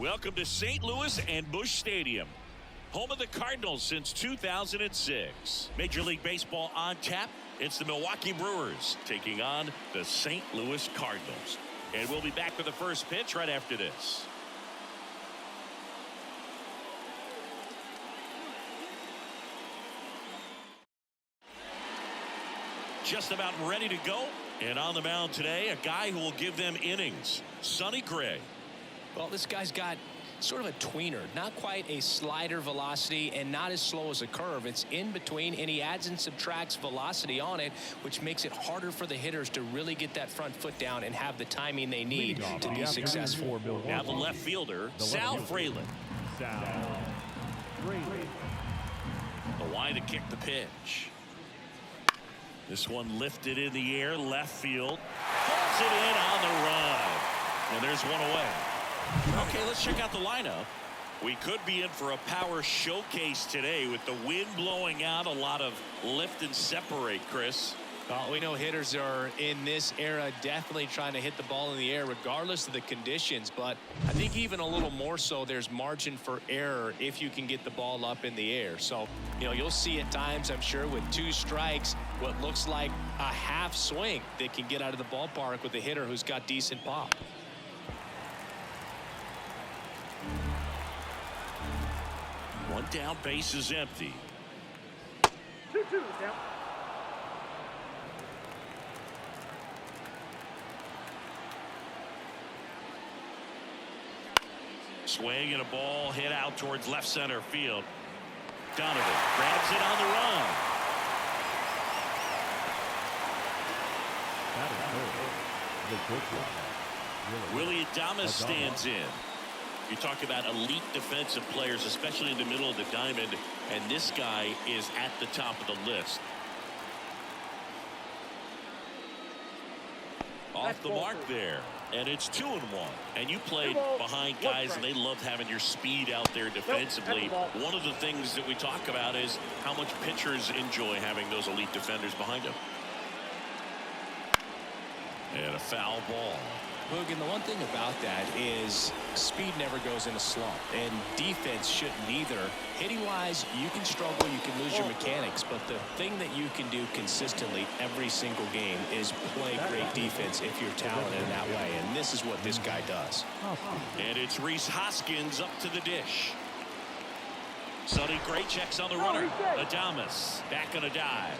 Welcome to St. Louis and Busch Stadium, home of the Cardinals since 2006. Major League Baseball on tap. It's the Milwaukee Brewers taking on the St. Louis Cardinals. And we'll be back with the first pitch right after this. Just about ready to go. And on the mound today, a guy who will give them innings, Sonny Gray. Well, this guy's got sort of a tweener, not quite a slider velocity and not as slow as a curve. It's in between, and he adds and subtracts velocity on it, which makes it harder for the hitters to really get that front foot down and have the timing they need to be successful. Now the left fielder, Sal Fraley. The line to kick the pitch. This one lifted in the air, left field. Pulls it in on the run. And there's one away. Okay, let's check out the lineup. We could be in for a power showcase today with the wind blowing out, a lot of lift and separate, Chris. Well, we know hitters are in this era definitely trying to hit the ball in the air regardless of the conditions, but I think even a little more so there's margin for error if you can get the ball up in the air. So, you'll see at times, I'm sure, with two strikes, what looks like a half swing that can get out of the ballpark with a hitter who's got decent pop. One down, base is empty. 2-2 down. Swing and a ball hit out towards left center field. Donovan grabs it on the run. Willie Adames stands in. You talk about elite defensive players, especially in the middle of the diamond, and this guy is at the top of the list. Off the mark there, and it's 2-1. And you played behind guys, and they loved having your speed out there defensively. One of the things that we talk about is how much pitchers enjoy having those elite defenders behind them. And a foul ball. Logan, the one thing about that is speed never goes in a slump, and defense shouldn't either. Hitting-wise, you can struggle, you can lose your mechanics, but the thing that you can do consistently every single game is play great defense if you're talented in that way, and this is what this guy does. And it's Rhys Hoskins up to the dish. Sonny Gray checks on the runner. Adames back on a dive.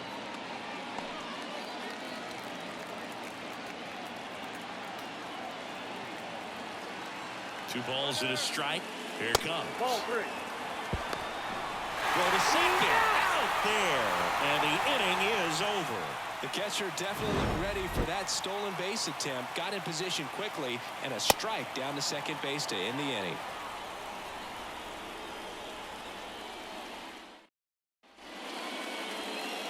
Two balls and a strike. Here it comes. Ball 3. Go to second. Out there. And the inning is over. The catcher definitely looked ready for that stolen base attempt. Got in position quickly, and a strike down to second base to end the inning.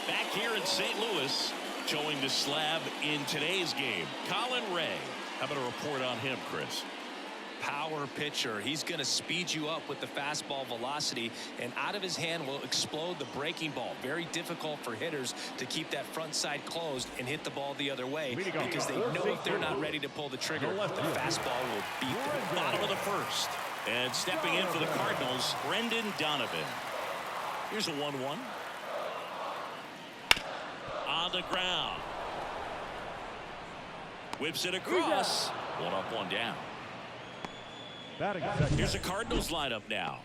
Back here in St. Louis, showing the slab in today's game, Colin Ray. How about a report on him, Chris? Power pitcher. He's going to speed you up with the fastball velocity, and out of his hand will explode the breaking ball. Very difficult for hitters to keep that front side closed and hit the ball the other way because they know if they're not ready to pull the trigger, the fastball will beat them. Bottom of the first. And stepping in for the Cardinals, Brendan Donovan. Here's a 1-1. On the ground. Whips it across. One up, one down. Here's the Cardinals lineup now.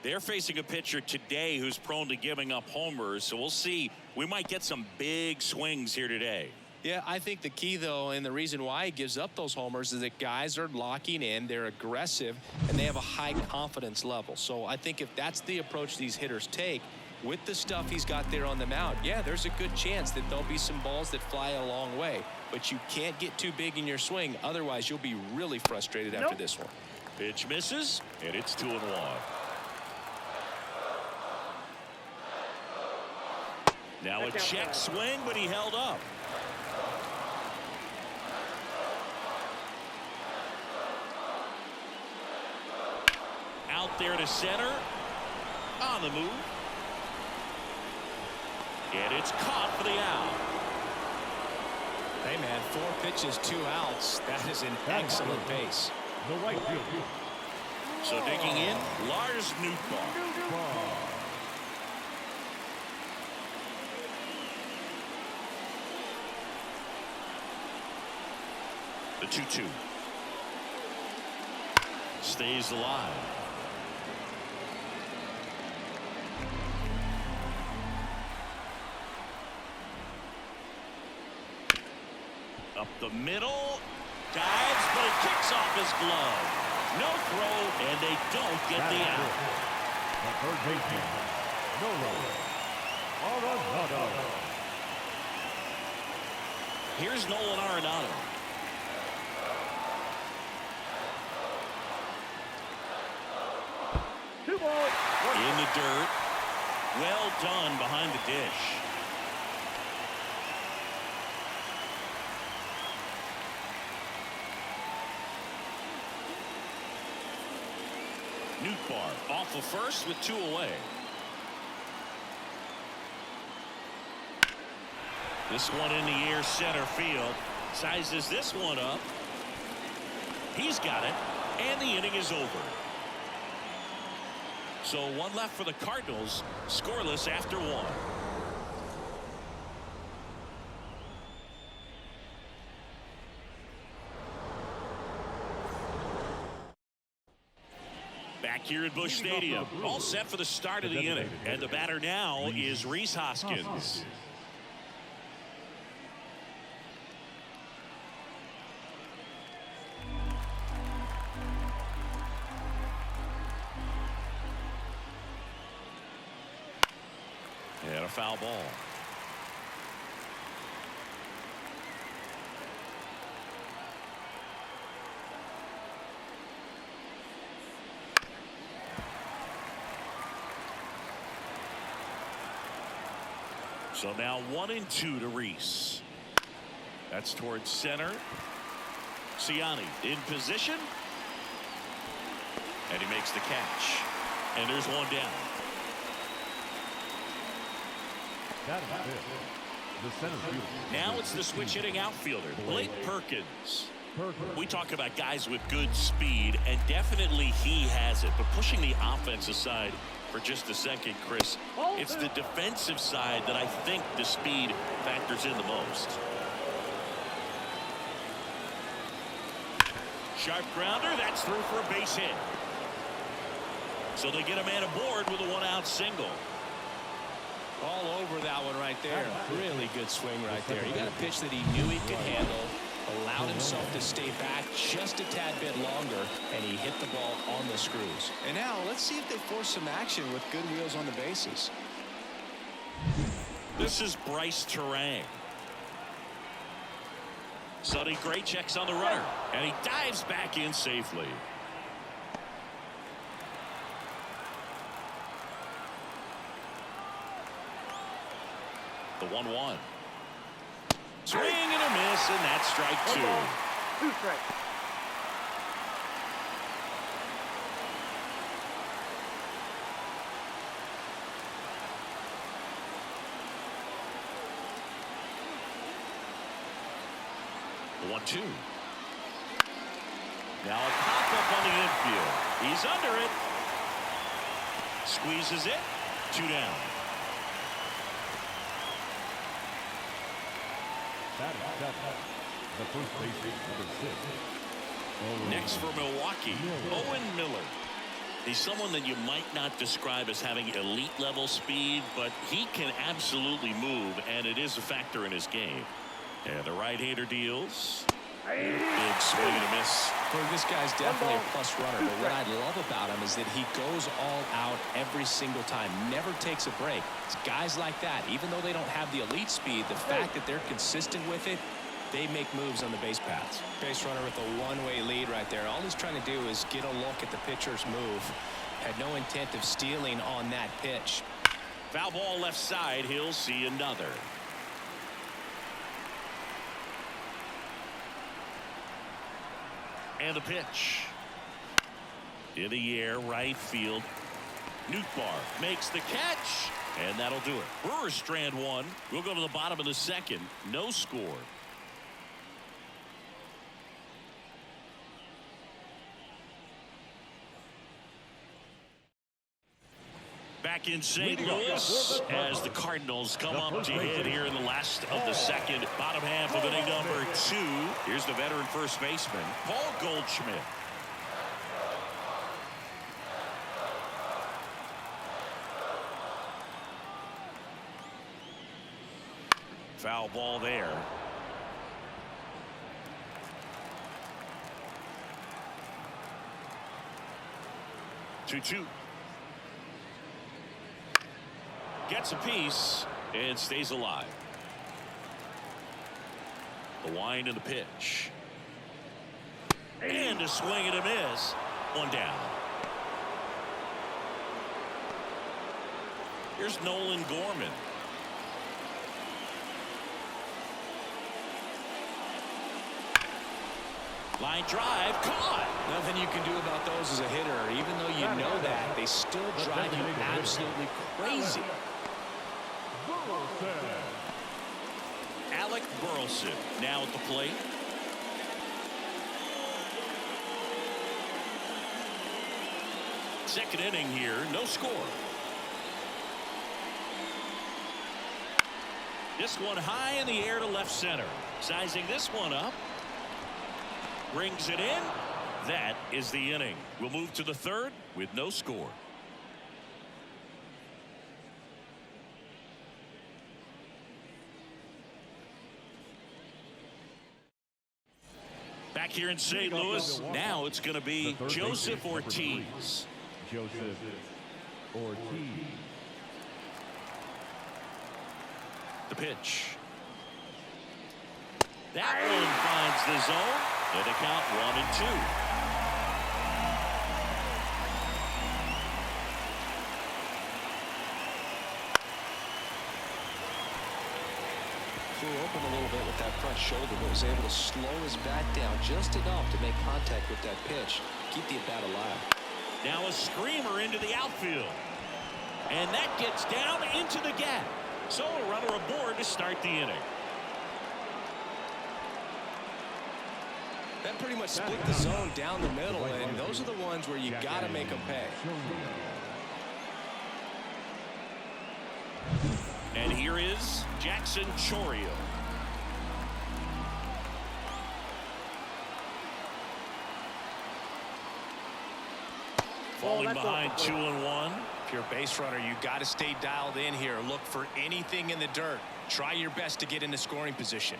They're facing a pitcher today who's prone to giving up homers, so we'll see. We might get some big swings here today. Yeah, I think the key, though, and the reason why he gives up those homers is that guys are locking in, they're aggressive, and they have a high confidence level. So I think if that's the approach these hitters take, with the stuff he's got there on the mound, yeah, there's a good chance that there'll be some balls that fly a long way. But you can't get too big in your swing, otherwise you'll be really frustrated after this one. Pitch misses, and it's 2-1. Now a check swing, but he held up. Out there to center. On the move. And it's caught for the out. Hey, man, 4 pitches, 2 outs. That is an excellent pace. The right field. So digging in, Lars Nootbaar. The 2-2. Stays alive. Up the middle. Dives, but it kicks off his glove. No throw, and they don't get the out. The third baseman, Nolan Arenado. Here's Nolan Arenado. Two balls. In the dirt. Well done behind the dish. Nootbaar off of first with 2 away. This one in the air, center field. Sizes this one up. He's got it, and the inning is over. So 1 left for the Cardinals, scoreless after 1. Back here at Busch Stadium, all set for the start of the inning. And the batter now is Rhys Hoskins. And a foul ball. So now 1-2 to Rhys. That's towards center. Ciani in position. And he makes the catch. And there's 1 down. Now it's the switch hitting outfielder, Blake Perkins. We talk about guys with good speed, and definitely he has it. But pushing the offense aside for just a second, Chris, it's the defensive side that I think the speed factors in the most. Sharp grounder, that's through for a base hit. So they get a man aboard with a 1-out single. All over that one right there. Really good swing right there. He got a pitch that he knew he could handle, allowed himself to stay back just a tad bit longer, and he hit the ball on the screws. And now let's see if they force some action with good wheels on the bases. This is Bryce Terang. Sonny Gray checks on the runner, and he dives back in safely. The 1-1. Swing and a miss, and that's strike 2. 2 strikes. The 1-2. Now a pop-up on the infield. He's under it. Squeezes it. 2 down. The first baseman, number 6. Next for Milwaukee, Owen Miller. He's someone that you might not describe as having elite level speed, but he can absolutely move, and it is a factor in his game. And the right-hander deals. Big swing and a miss. Well, this guy's definitely a plus runner, but what I love about him is that he goes all out every single time, never takes a break. It's guys like that, even though they don't have the elite speed, the fact that they're consistent with it, they make moves on the base paths. Base runner with a one-way lead right there. All he's trying to do is get a look at the pitcher's move. Had no intent of stealing on that pitch. Foul ball left side. He'll see another. And the pitch. In the air, right field. Nootbaar makes the catch, and that'll do it. Brewers strand 1. We'll go to the bottom of the second. No score. Back in St. Louis as the Cardinals come up to hit here in the last of the second. Bottom half of inning number 2. Here's the veteran first baseman, Paul Goldschmidt. Foul ball there. Two. Gets a piece and stays alive. The wind and the pitch. And a swing and a miss. One down. Here's Nolan Gorman. Line drive, caught. Nothing you can do about those as a hitter. Even though you know that, they still drive you absolutely crazy. Alec Burleson now at the plate. Second inning here, no score. This one high in the air to left center. Sizing this one up. Brings it in. That is the inning. We'll move to the third with no score. Back here in St. Louis, now it's going to be Joseph Ortiz. Joseph Ortiz. The pitch. That one finds the zone. And a count 1-2. Flew open a little bit with that front shoulder, but was able to slow his bat down just enough to make contact with that pitch. Keep the at-bat alive. Now a screamer into the outfield. And that gets down into the gap. So a runner aboard to start the inning. That pretty much split the zone down the middle, and those are the ones where you got to make them pay. And here is Jackson Chourio. Falling behind 2-1. If you're a base runner, you got to stay dialed in here. Look for anything in the dirt. Try your best to get into scoring position.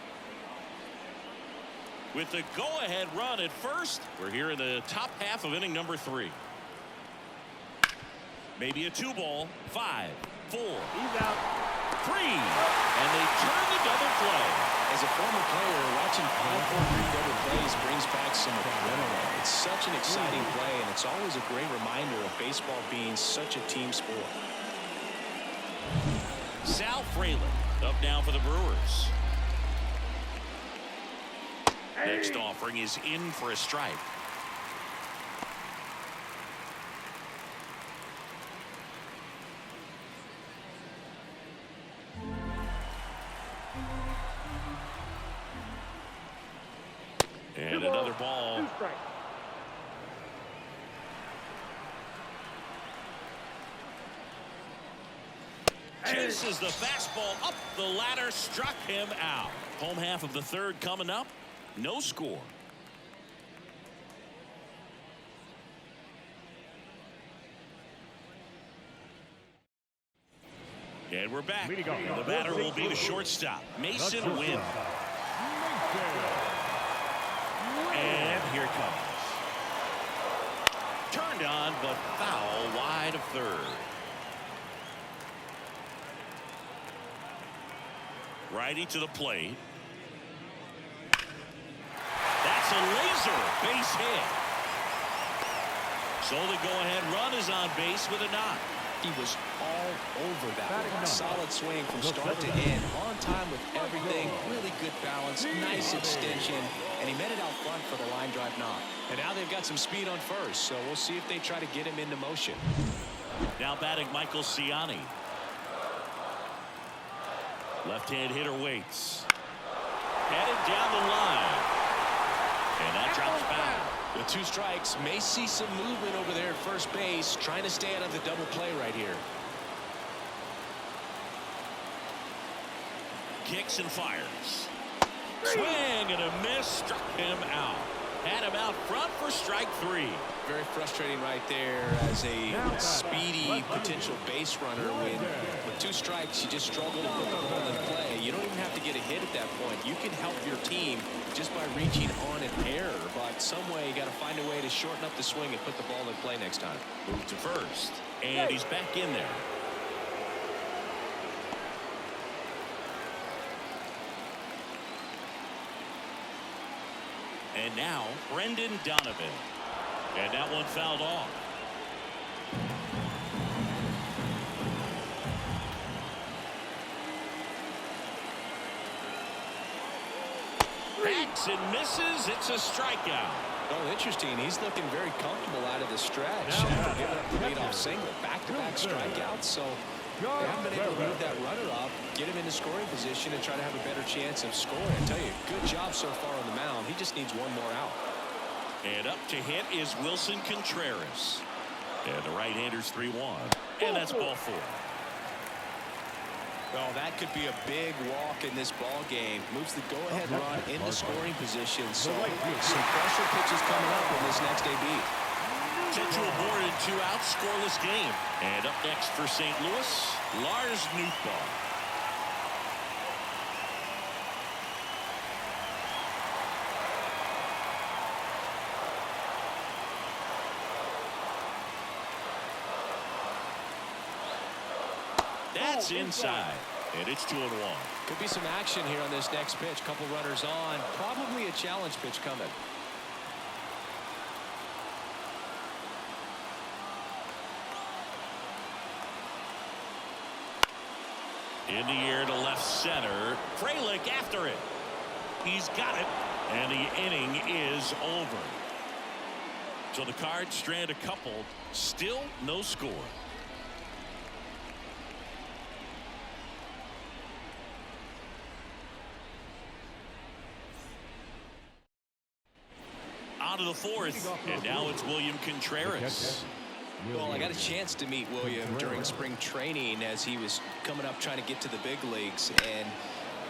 With the go-ahead run at first, we're here in the top half of inning number 3. Maybe a 2-ball. 5, 4. He's out. 3. And they turn the double play. As a former player, watching 5-4-3 double plays brings back some adrenaline. It's such an exciting play, and it's always a great reminder of baseball being such a team sport. Sal Frelick up now for the Brewers. Next offering is in for a strike. And another ball. Chases the fastball up the ladder, struck him out. Home half of the third coming up. No score. And we're back. The batter will be the shortstop, Mason Wynn. And here it comes. Turned on, but foul wide of third. Righty to the plate. That's a laser base hit. So the go-ahead run is on base with a knock. He was all over that one. Solid swing from start to end. On time with everything. Really good balance. Nice extension. And he met it out front for the line drive knock. And now they've got some speed on first. So we'll see if they try to get him into motion. Now batting Michael Ciani. Left-hand hitter waits. Headed down the line. And that drops back. With 2 strikes, may see some movement over there at first base, trying to stay out of the double play right here. kicks and fires. Swing and a miss, struck him out. Had him out front for strike 3. Very frustrating right there as a speedy potential base runner. When with 2 strikes, you just struggle to put the ball in play. You don't even have to get a hit at that point. You can help your team just by reaching on an error. But some way, you got to find a way to shorten up the swing and put the ball in play next time. Move to first, and he's back in there. And now, Brendan Donovan. And that one fouled off. Backs and misses. It's a strikeout. Oh, interesting. He's looking very comfortable out of the stretch after giving up the leadoff single. Back-to-back strikeouts. So they haven't been able to move that runner up, get him into scoring position, and try to have a better chance of scoring. I tell you, good job so far on the mound. He just needs one more out. And up to hit is Wilson Contreras. And the right-hander's 3-1. And that's ball 4. Well, that could be a big walk in this ball game. Moves the go-ahead run into scoring position. So some pressure pitches coming up in this next AB. Central board and 2 outs, scoreless game. And up next for St. Louis, Lars Nootbaar. That's inside, and it's 2-1. Could be some action here on this next pitch. Couple runners on. Probably a challenge pitch coming. In the air to left center. Frelick after it. He's got it, and the inning is over. So the Cards strand a couple. Still no score. On to the 4th, and now it's William Contreras. Well, I got a chance to meet William during spring training as he was coming up trying to get to the big leagues, and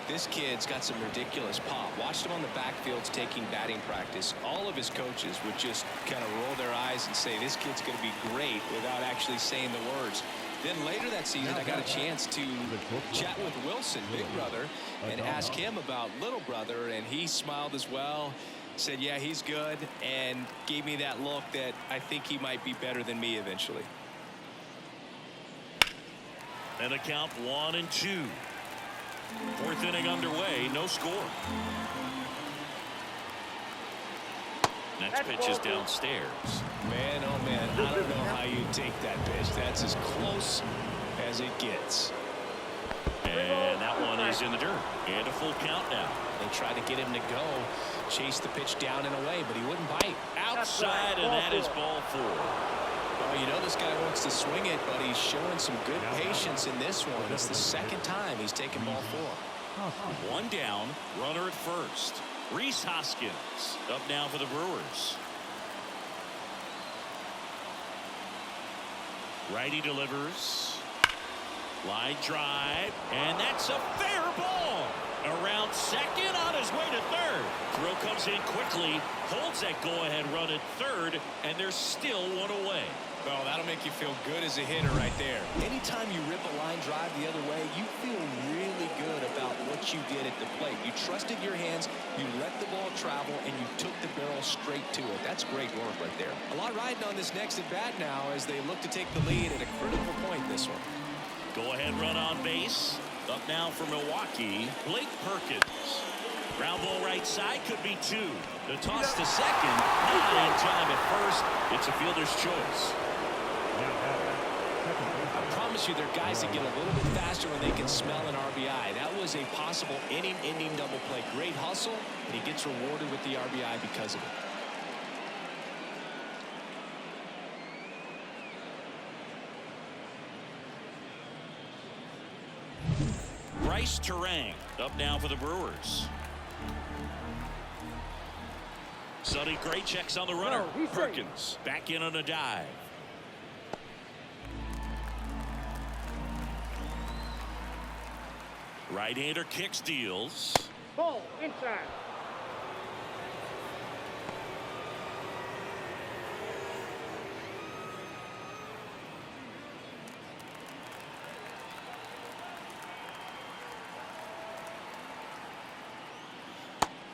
this kid's got some ridiculous pop. Watched him on the backfields taking batting practice. All of his coaches would just kind of roll their eyes and say this kid's going to be great without actually saying the words. Then later that season, I got a chance to chat with Wilson, big brother, and ask him about little brother, and he smiled as well. Said, yeah, he's good, and gave me that look that I think he might be better than me eventually. And a count 1-2. 4th inning underway, no score. Next pitch is downstairs. Man, oh man, I don't know how you take that pitch. That's as close as it gets. And that one is in the dirt. And a full count now. They tried to get him to go, chase the pitch down and away, but he wouldn't bite. Outside, and that is ball 4. Well, you know this guy wants to swing it, but he's showing some good patience in this one. It's the second time he's taken ball 4. 1 down, runner at first. Rhys Hoskins up now for the Brewers. Righty delivers. Line drive, and that's a fair ball. Around second, on his way to third. Throw comes in quickly, holds that go-ahead run at third, and there's still 1 away. Well, that'll make you feel good as a hitter right there. Anytime you rip a line drive the other way, you feel really good about what you did at the plate. You trusted your hands, you let the ball travel, and you took the barrel straight to it. That's great work right there. A lot riding on this next at bat now as they look to take the lead at a critical point this one. Go-ahead run on base. Up now for Milwaukee, Blake Perkins. Ground ball right side, could be 2. The toss to second, not in time at first. It's a fielder's choice. I promise you, there are guys that get a little bit faster when they can smell an RBI. That was a possible inning-ending double play. Great hustle, and he gets rewarded with the RBI because of it. Bryce Terang up now for the Brewers. Sonny Gray checks on the runner. Perkins back in on a dive. Right-hander kicks, deals. Ball inside.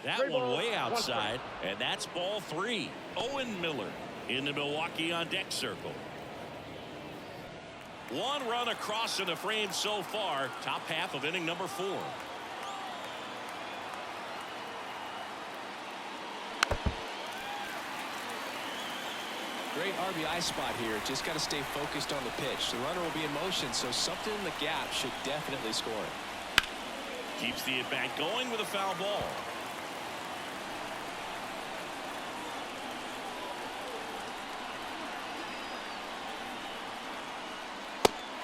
That one way outside, and that's ball 3. Owen Miller into Milwaukee on deck circle. 1 run across in the frame so far. Top half of inning number 4. Great RBI spot here. Just got to stay focused on the pitch. The runner will be in motion, so something in the gap should definitely score it. Keeps the at-bat going with a foul ball.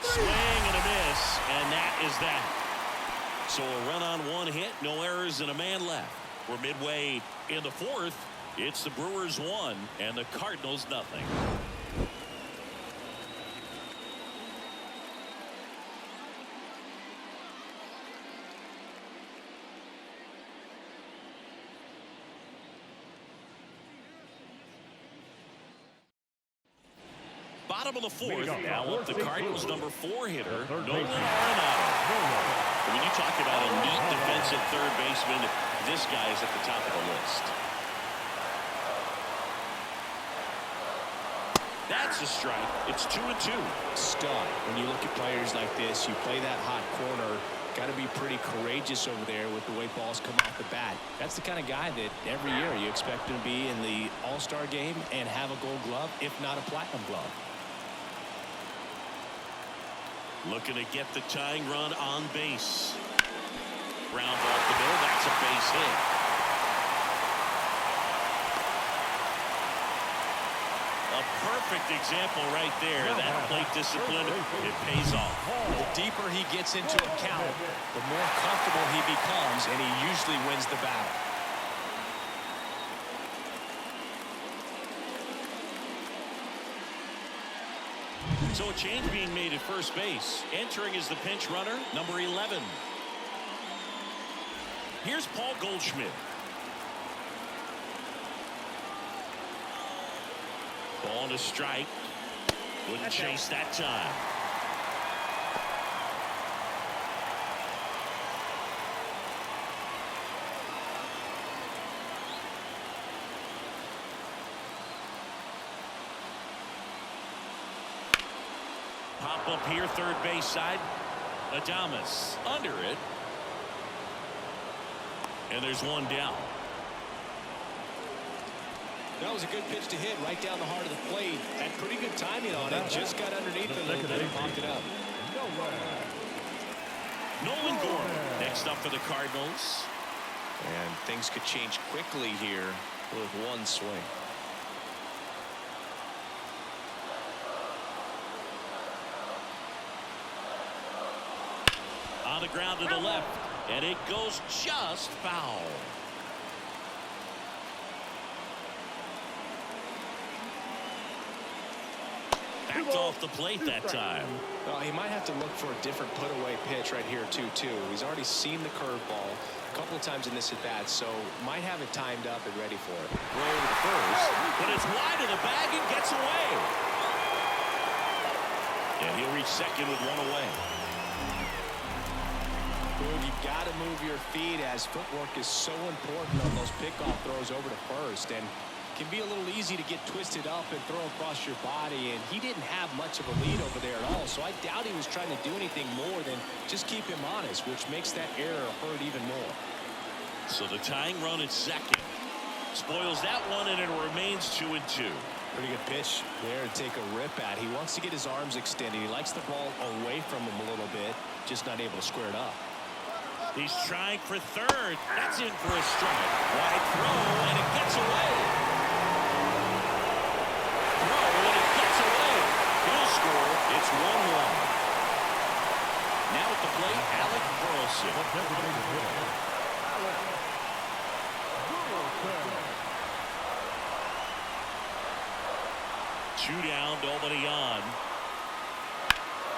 Swing and a miss, and that is that. So a run on 1 hit, no errors, and a man left. We're midway in the 4th. It's the Brewers 1 and the Cardinals nothing. Bottom of the 4th, now up the Cardinals number 4 hitter, Nolan Arenado. When you talk about a neat defensive third baseman, this guy is at the top of the list. That's a strike. It's 2-2. Stud. When you look at players like this, you play that hot corner. Got to be pretty courageous over there with the way balls come off the bat. That's the kind of guy that every year you expect him to be in the All-Star game and have a Gold Glove, if not a Platinum Glove. Looking to get the tying run on base. Ground off the middle. That's a base hit. A perfect example right there. That plate discipline, it pays off. The deeper he gets into a count, the more comfortable he becomes, and he usually wins the battle. So a change being made at first base. Entering is the pinch runner, number 11. Here's Paul Goldschmidt. Ball to strike. Wouldn't chase that time. Pop up here, third base side. Adames under it. And there's one down. That was a good pitch to hit right down the heart of the plate. Had pretty good timing on it. Just got underneath it a little bit and popped it up. Nolan Gorman next up for the Cardinals. And things could change quickly here with one swing. On the ground to the left, and it goes just foul. Backed off the plate that time. Well, he might have to look for a different put-away pitch right here, too. He's already seen the curveball a couple of times in this at-bat, so might have it timed up and ready for it. Throw to the first, but it's wide of the bag and gets away. And he'll reach second with one away. You got to move your feet, as footwork is so important on those pickoff throws over to first, and can be a little easy to get twisted up and throw across your body, and he didn't have much of a lead over there at all, so I doubt he was trying to do anything more than just keep him honest, which makes that error hurt even more. So the tying run at second spoils that one, and it remains 2-2. Pretty good pitch there to take a rip at. He wants to get his arms extended. He likes the ball away from him a little bit, just not able to square it up. He's trying for third. That's in for a strike. Wide throw, and it gets away. Throw, and it gets away. He'll score. It's 1-1. Now at the plate, Alec Burleson. Two down, nobody on.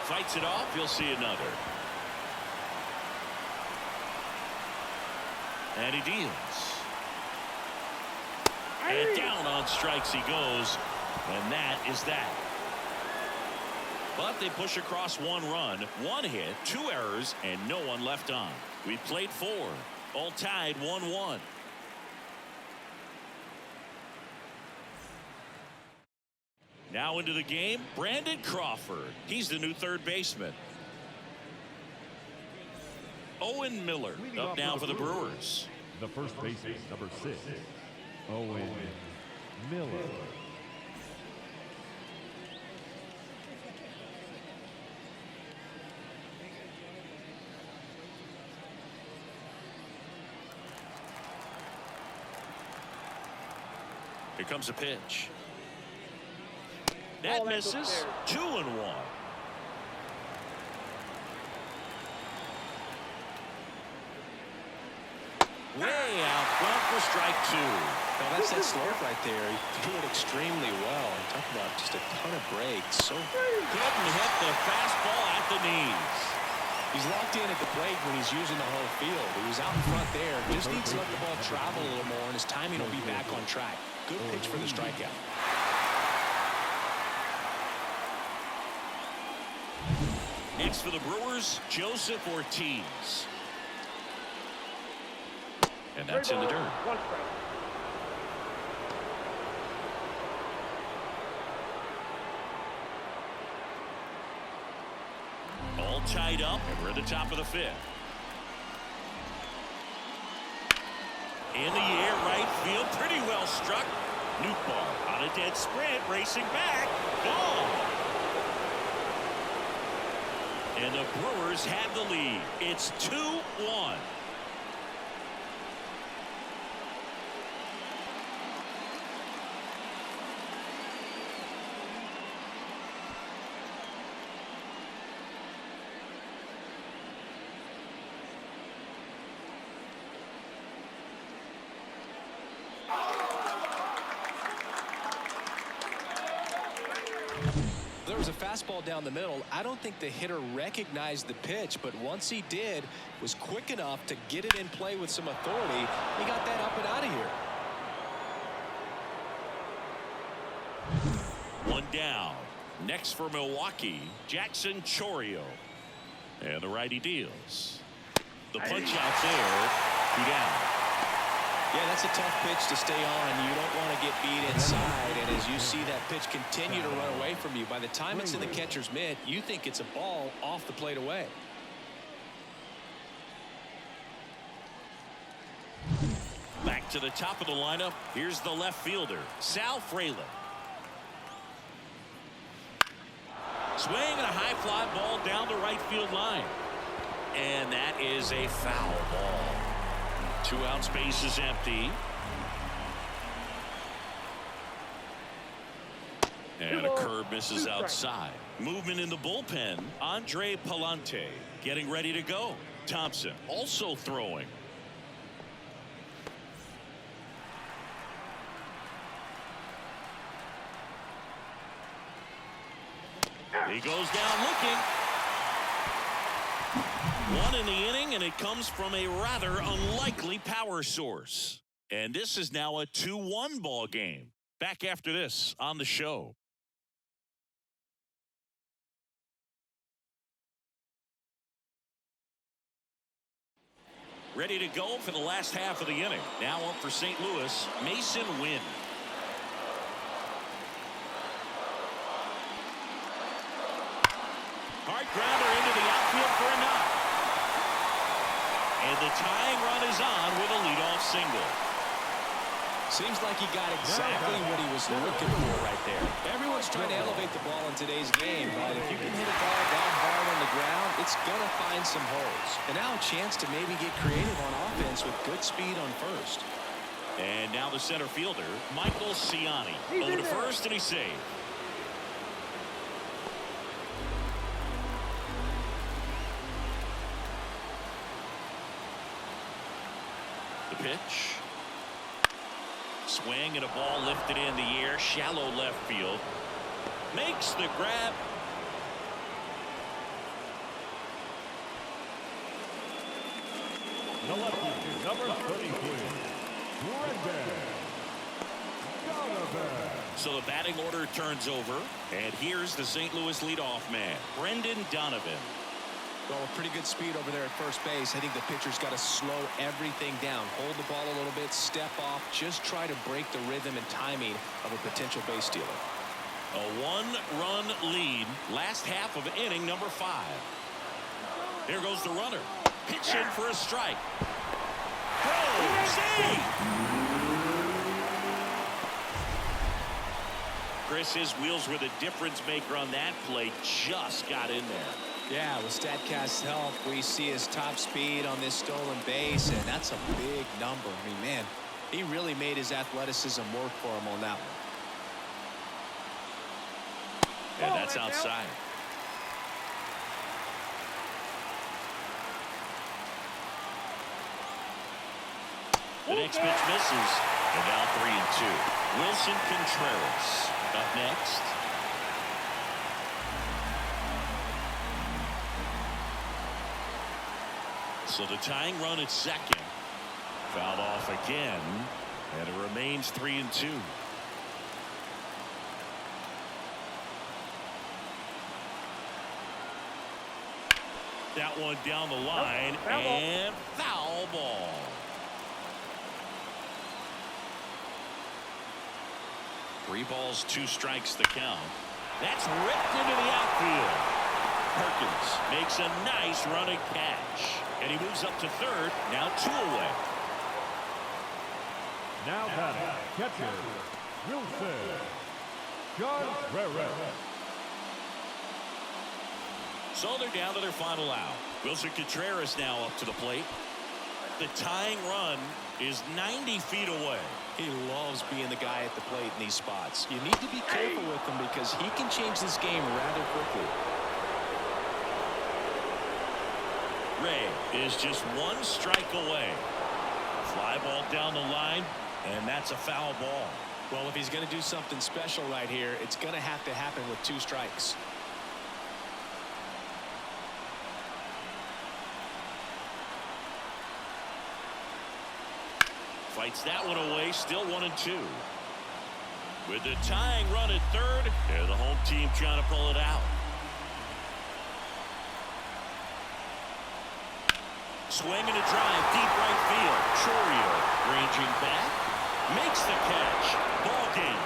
Fights it off. You'll see another. And he deals. And down on strikes he goes. And that is that. But they push across 1 run, 1 hit, 2 errors, and no one left on. We've played 4. All tied 1-1. Now into the game, Brandon Crawford. He's the new third baseman. Owen Miller up now for the Brewers. The first baseman, number 6, Owen Miller. Here comes a pitch. That misses. 2-1. Way out front for strike 2. Now that's that slope right there. He threw it extremely well. Talk about just a ton of breaks. So couldn't hit the fastball at the knees. He's locked in at the plate when he's using the whole field. He was out in front there. Just needs to let the ball travel a little more, and his timing will be back on track. Good pitch for the strikeout. Next for the Brewers, Joseph Ortiz. And that's in the dirt. All tied up, and we're at the top of the 5th. In the air, right field, pretty well struck. Nootbaar on a dead sprint, racing back, gone. And the Brewers have the lead. It's 2-1. There was a fastball down the middle. I don't think the hitter recognized the pitch, but once he did, was quick enough to get it in play with some authority. He got that up and out of here. 1 down. Next for Milwaukee, Jackson Chourio. And the righty deals. The punch out there. 2 down. Yeah, that's a tough pitch to stay on. You don't want to get beat inside, and as you see that pitch continue to run away from you, by the time it's in the catcher's mitt, you think it's a ball off the plate away. Back to the top of the lineup. Here's the left fielder, Sal Frelick. Swing and a high fly ball down the right field line. And that is a foul ball. 2 out, space is empty. And a curve misses outside. Movement in the bullpen. Andre Palante getting ready to go. Thompson also throwing. He goes down looking. 1 in the inning, and it comes from a rather unlikely power source. And this is now a 2-1 ball game. Back after this on the show. Ready to go for the last half of the inning. Now up for St. Louis, Mason Wynn. Hard grounder into the outfield for a knock. And the tying run is on with a leadoff single. Seems like he got exactly what he was looking for right there. Everyone's trying to elevate the ball in today's game, but if you can hit a ball down hard on the ground, it's going to find some holes. And now a chance to maybe get creative on offense with good speed on first. And now the center fielder, Michael Ciani. Over to first, and he's saved. The pitch. Swing and a ball lifted in the air, shallow left field. Makes the grab. The lefty, number 33, Brendan Donovan. So the batting order turns over, and here's the St. Louis leadoff man, Brendan Donovan. Well, pretty good speed over there at first base. I think the pitcher's got to slow everything down. Hold the ball a little bit, step off, just try to break the rhythm and timing of a potential base stealer. A one-run lead, last half of inning number 5. Here goes the runner. Pitch in for a strike. Throw, Chris, his wheels were the difference maker on that play. Just got in there. Yeah, with StatCast's help, we see his top speed on this stolen base, and that's a big number. I mean, man, he really made his athleticism work for him on that one. And that's outside. The next pitch misses. And now 3-2. Wilson Contreras up next. So the tying run at second. Fouled off again. And it remains 3-2. That one down the line. And foul ball. 3 balls, 2 strikes the count. That's ripped into the outfield. Perkins makes a nice running catch. And he moves up to third. Now 2 away. Now batting, catcher, Wilson Contreras. So they're down to their final out. Wilson Contreras now up to the plate. The tying run is 90 feet away. He loves being the guy at the plate in these spots. You need to be careful with him because he can change this game rather quickly. Ray is just 1 strike away. Fly ball down the line, and that's a foul ball. Well, if he's going to do something special right here, it's going to have to happen with 2 strikes. Fights that one away, still 1-2. With the tying run at third, they're the home team trying to pull it out. Swing and a drive, deep right field. Chorio ranging back, makes the catch. Ball game.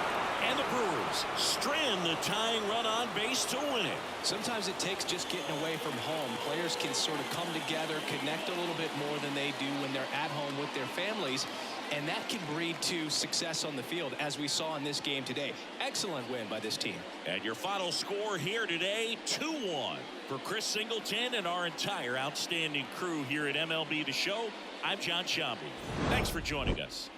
And the Brewers strand the tying run on base to win it. Sometimes it takes just getting away from home. Players can sort of come together, connect a little bit more than they do when they're at home with their families. And that can breed to success on the field, as we saw in this game today. Excellent win by this team. And your final score here today, 2-1. For Chris Singleton and our entire outstanding crew here at MLB The Show, I'm John Shambi. Thanks for joining us.